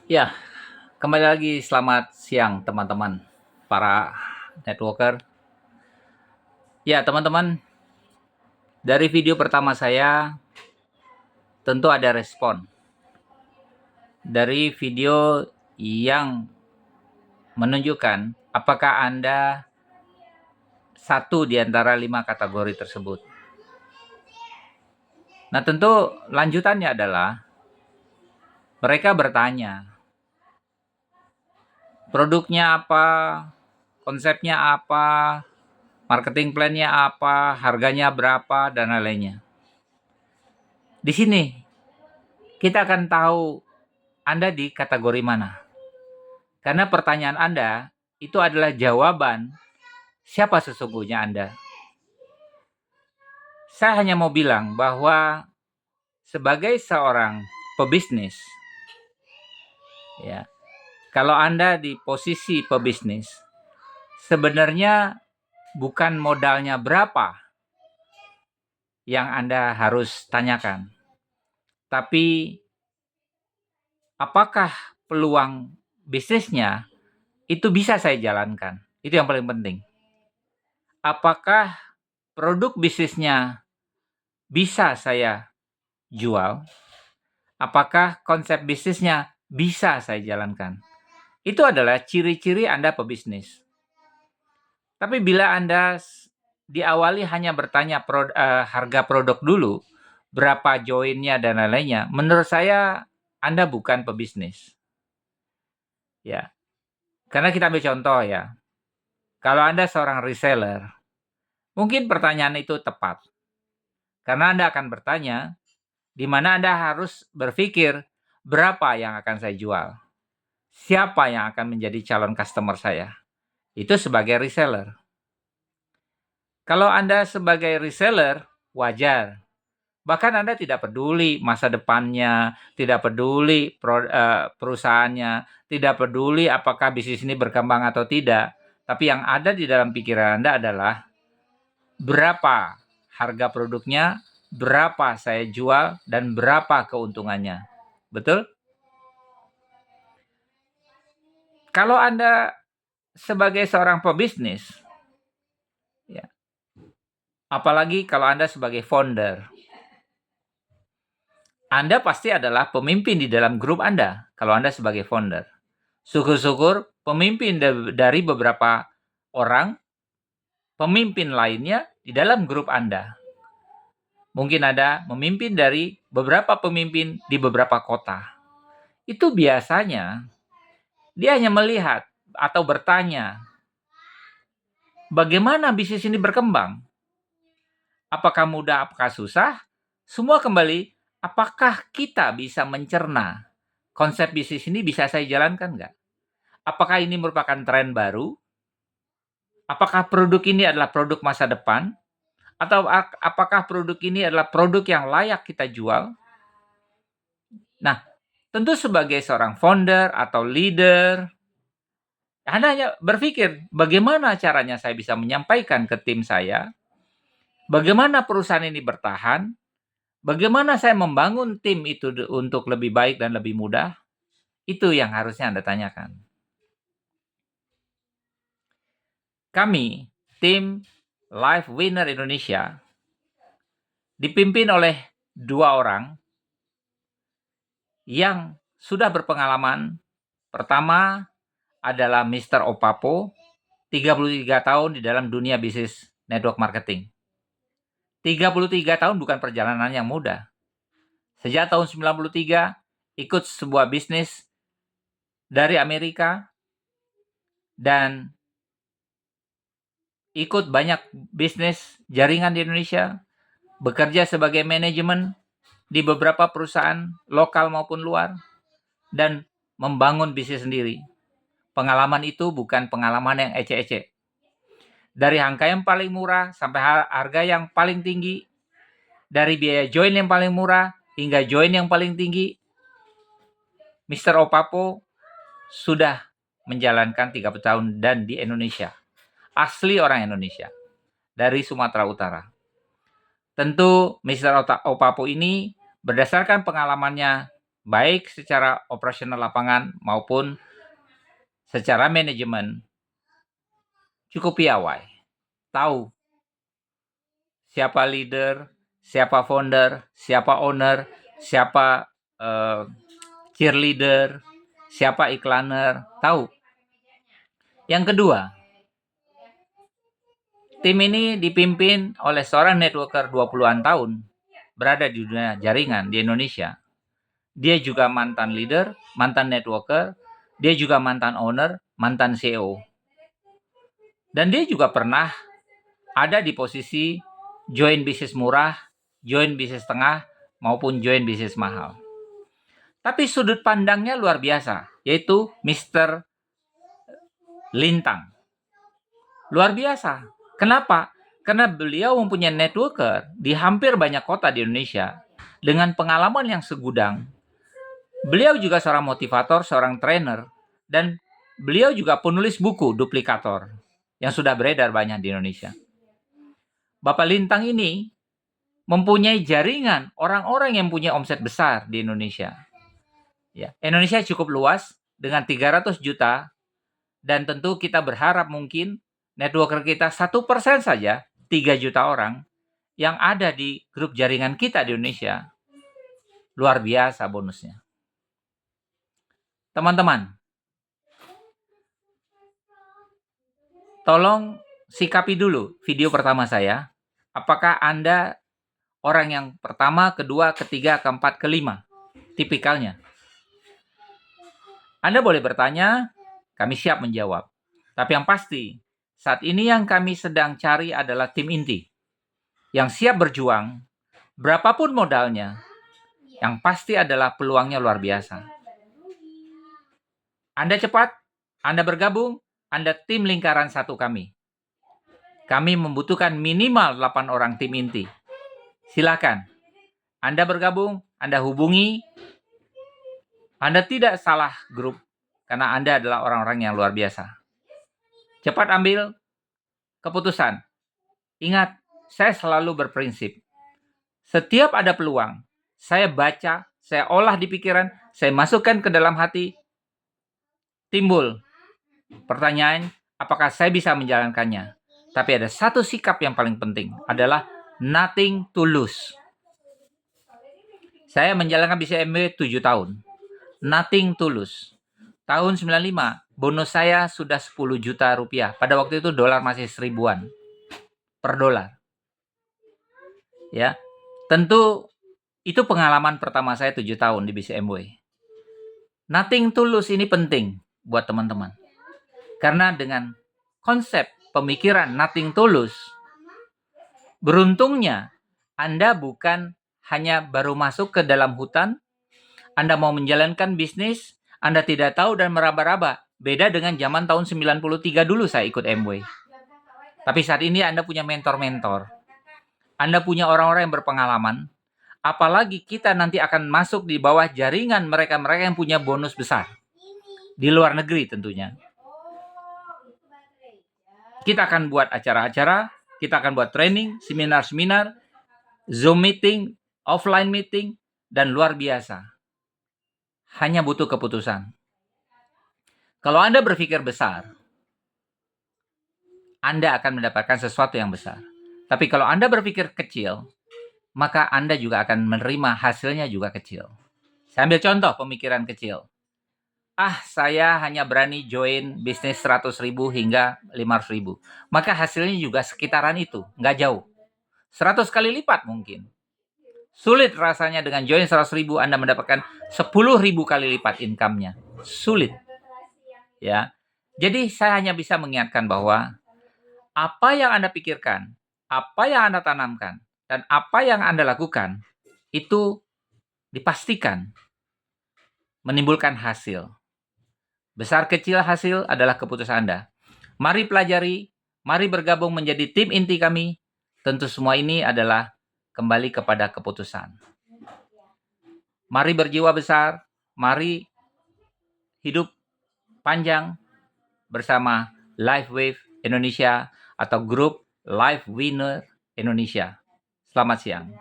Ya, kembali lagi selamat siang teman-teman para networker. Ya, teman-teman, dari video pertama saya tentu ada respon. Dari video yang menunjukkan apakah Anda satu di antara 5 kategori tersebut. Nah, tentu lanjutannya adalah mereka bertanya, produknya apa, konsepnya apa, marketing plan-nya apa, harganya berapa, dan lain-lainnya. Di sini kita akan tahu Anda di kategori mana. Karena pertanyaan Anda itu adalah jawaban siapa sesungguhnya Anda. Saya hanya mau bilang bahwa sebagai seorang pebisnis, ya, kalau Anda di posisi pebisnis, sebenarnya bukan modalnya berapa yang Anda harus tanyakan, tapi apakah peluang bisnisnya itu bisa saya jalankan. Itu yang paling penting. Apakah produk bisnisnya bisa saya jual? Apakah konsep bisnisnya bisa saya jalankan? Itu adalah ciri-ciri Anda pebisnis. Tapi bila Anda diawali hanya bertanya harga produk dulu, berapa joinnya dan lain-lainnya, menurut saya Anda bukan pebisnis. Ya. Karena kita ambil contoh ya. Kalau Anda seorang reseller, mungkin pertanyaan itu tepat. Karena Anda akan bertanya, di mana Anda harus berpikir berapa yang akan saya jual. Siapa yang akan menjadi calon customer saya? Itu sebagai reseller. Kalau Anda sebagai reseller, wajar. Bahkan Anda tidak peduli masa depannya, tidak peduli perusahaannya, tidak peduli apakah bisnis ini berkembang atau tidak. Tapi yang ada di dalam pikiran Anda adalah berapa harga produknya, berapa saya jual, dan berapa keuntungannya. Betul? Kalau Anda sebagai seorang pebisnis, ya, apalagi kalau Anda sebagai founder, Anda pasti adalah pemimpin di dalam grup Anda kalau Anda sebagai founder. Syukur-syukur pemimpin dari beberapa orang, pemimpin lainnya di dalam grup Anda. Mungkin ada memimpin dari beberapa pemimpin di beberapa kota. Itu biasanya dia hanya melihat atau bertanya, bagaimana bisnis ini berkembang? Apakah mudah, apakah susah? Semua kembali, apakah kita bisa mencerna konsep bisnis ini bisa saya jalankan nggak? Apakah ini merupakan tren baru? Apakah produk ini adalah produk masa depan? Atau apakah produk ini adalah produk yang layak kita jual? Nah, tentu sebagai seorang founder atau leader, Anda hanya berpikir, bagaimana caranya saya bisa menyampaikan ke tim saya, bagaimana perusahaan ini bertahan, bagaimana saya membangun tim itu untuk lebih baik dan lebih mudah, itu yang harusnya Anda tanyakan. Kami, tim Live Winner Indonesia, dipimpin oleh 2 orang yang sudah berpengalaman. Pertama adalah Mr. Opapo, 33 tahun di dalam dunia bisnis network marketing. 33 tahun bukan perjalanan yang mudah. Sejak tahun 93, ikut sebuah bisnis dari Amerika, dan ikut banyak bisnis jaringan di Indonesia, bekerja sebagai manajemen di beberapa perusahaan lokal maupun luar, dan membangun bisnis sendiri. Pengalaman itu bukan pengalaman yang ecek-ecek. Dari angka yang paling murah sampai harga yang paling tinggi, dari biaya join yang paling murah hingga join yang paling tinggi, Mr. Opapo sudah menjalankan 30 tahun dan di Indonesia. Asli orang Indonesia, dari Sumatera Utara. Tentu Mr. Opapo ini berdasarkan pengalamannya baik secara operasional lapangan maupun secara manajemen, cukup piawai. Tahu siapa leader, siapa founder, siapa owner, siapa cheerleader, siapa iklaner, tahu. Yang kedua, tim ini dipimpin oleh seorang networker 20-an tahun, berada di dunia jaringan di Indonesia. Dia juga mantan leader, mantan networker, dia juga mantan owner, mantan CEO. Dan dia juga pernah ada di posisi join bisnis murah, join bisnis tengah, maupun join bisnis mahal. Tapi sudut pandangnya luar biasa, yaitu Mr. Lintang. Luar biasa. Kenapa? Karena beliau mempunyai networker di hampir banyak kota di Indonesia dengan pengalaman yang segudang. Beliau juga seorang motivator, seorang trainer, dan beliau juga penulis buku duplikator yang sudah beredar banyak di Indonesia. Bapak Lintang ini mempunyai jaringan orang-orang yang punya omset besar di Indonesia. Ya, Indonesia cukup luas dengan 300 juta dan tentu kita berharap mungkin networker kita 1% saja, 3 juta orang yang ada di grup jaringan kita di Indonesia. Luar biasa bonusnya. Teman-teman, tolong sikapi dulu video pertama saya. Apakah Anda orang yang pertama, kedua, ketiga, keempat, kelima? Tipikalnya. Anda boleh bertanya, kami siap menjawab. Tapi yang pasti, saat ini yang kami sedang cari adalah tim inti yang siap berjuang, berapapun modalnya, yang pasti adalah peluangnya luar biasa. Anda cepat, Anda bergabung, Anda tim lingkaran satu kami. Kami membutuhkan minimal 8 orang tim inti. Silakan, Anda bergabung, Anda hubungi. Anda tidak salah grup, karena Anda adalah orang-orang yang luar biasa. Cepat ambil keputusan. Ingat, saya selalu berprinsip. Setiap ada peluang, saya baca, saya olah di pikiran, saya masukkan ke dalam hati, timbul pertanyaan, apakah saya bisa menjalankannya? Tapi ada satu sikap yang paling penting, adalah nothing to lose. Saya menjalankan bisnis MW 7 tahun. Nothing to lose. Tahun 95, bonus saya sudah 10 juta rupiah. Pada waktu itu dolar masih 1000-an per dolar. Ya, tentu itu pengalaman pertama saya 7 tahun di bisnis MW. Nothing to lose ini penting buat teman-teman. Karena dengan konsep pemikiran nothing to lose, beruntungnya Anda bukan hanya baru masuk ke dalam hutan, Anda mau menjalankan bisnis, Anda tidak tahu dan meraba-raba. Beda dengan zaman tahun 93 dulu saya ikut MW. Tapi saat ini Anda punya mentor-mentor. Anda punya orang-orang yang berpengalaman. Apalagi kita nanti akan masuk di bawah jaringan mereka-mereka yang punya bonus besar. Di luar negeri tentunya. Kita akan buat acara-acara, kita akan buat training, seminar-seminar, Zoom meeting, offline meeting, dan luar biasa. Hanya butuh keputusan. Kalau Anda berpikir besar, Anda akan mendapatkan sesuatu yang besar. Tapi kalau Anda berpikir kecil, maka Anda juga akan menerima hasilnya juga kecil. Saya ambil contoh pemikiran kecil. Saya hanya berani join bisnis 100.000 hingga 500.000. Maka hasilnya juga sekitaran itu, nggak jauh. 100 kali lipat mungkin. Sulit rasanya dengan join 100.000 Anda mendapatkan 10.000 kali lipat income-nya. Sulit. Ya. Jadi saya hanya bisa mengingatkan bahwa apa yang Anda pikirkan, apa yang Anda tanamkan, dan apa yang Anda lakukan, itu dipastikan menimbulkan hasil. Besar kecil hasil adalah keputusan Anda. Mari pelajari, mari bergabung menjadi tim inti kami. Tentu semua ini adalah kembali kepada keputusan. Mari berjiwa besar, mari hidup panjang bersama LifeWave Indonesia atau grup Life Winner Indonesia. Selamat siang.